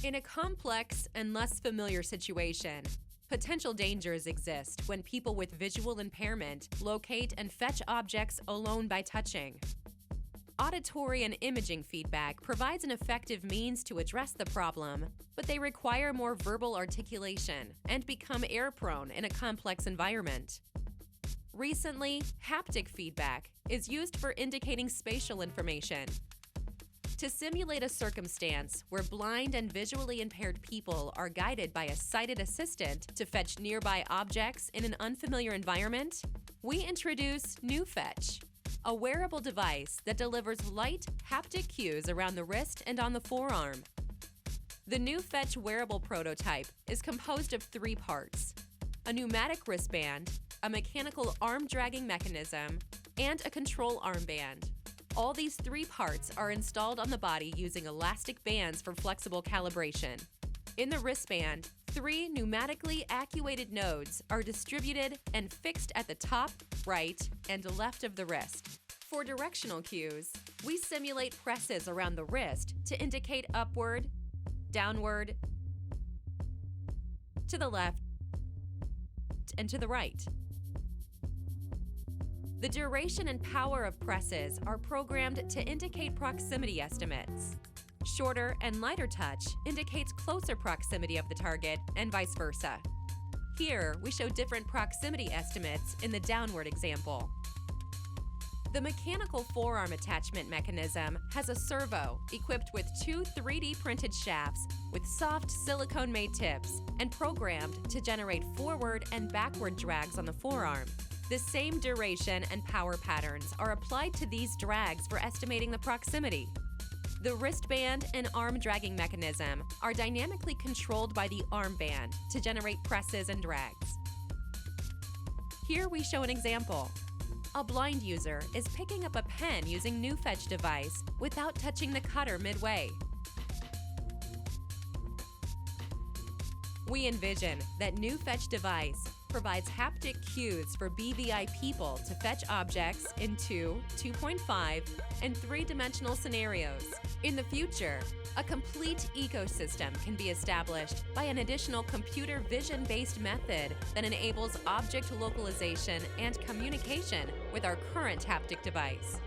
In a complex and less familiar situation, potential dangers exist when people with visual impairment locate and fetch objects alone by touching. Auditory and imaging feedback provides an effective means to address the problem, but they require more verbal articulation and become error-prone in a complex environment. Recently, haptic feedback is used for indicating spatial information. To simulate a circumstance where blind and visually impaired people are guided by a sighted assistant to fetch nearby objects in an unfamiliar environment, we introduce PneuFetch, a wearable device that delivers light, haptic cues around the wrist and on the forearm. The PneuFetch wearable prototype is composed of 3 parts: a pneumatic wristband, a mechanical arm-dragging mechanism, and a control armband. All these 3 parts are installed on the body using elastic bands for flexible calibration. In the wristband, 3 pneumatically actuated nodes are distributed and fixed at the top, right, and left of the wrist. For directional cues, we simulate presses around the wrist to indicate upward, downward, to the left, and to the right. The duration and power of presses are programmed to indicate proximity estimates. Shorter and lighter touch indicates closer proximity of the target, and vice versa. Here, we show different proximity estimates in the downward example. The mechanical forearm attachment mechanism has a servo equipped with 2 3D printed shafts with soft silicone-made tips and programmed to generate forward and backward drags on the forearm. The same duration and power patterns are applied to these drags for estimating the proximity. The wristband and arm-dragging mechanism are dynamically controlled by the armband to generate presses and drags. Here we show an example. A blind user is picking up a pen using PneuFetch device without touching the cutter midway. We envision that PneuFetch device provides haptic cues for BVI people to fetch objects in 2, 2.5, and 3-dimensional scenarios. In the future, a complete ecosystem can be established by an additional computer vision-based method that enables object localization and communication with our current haptic device.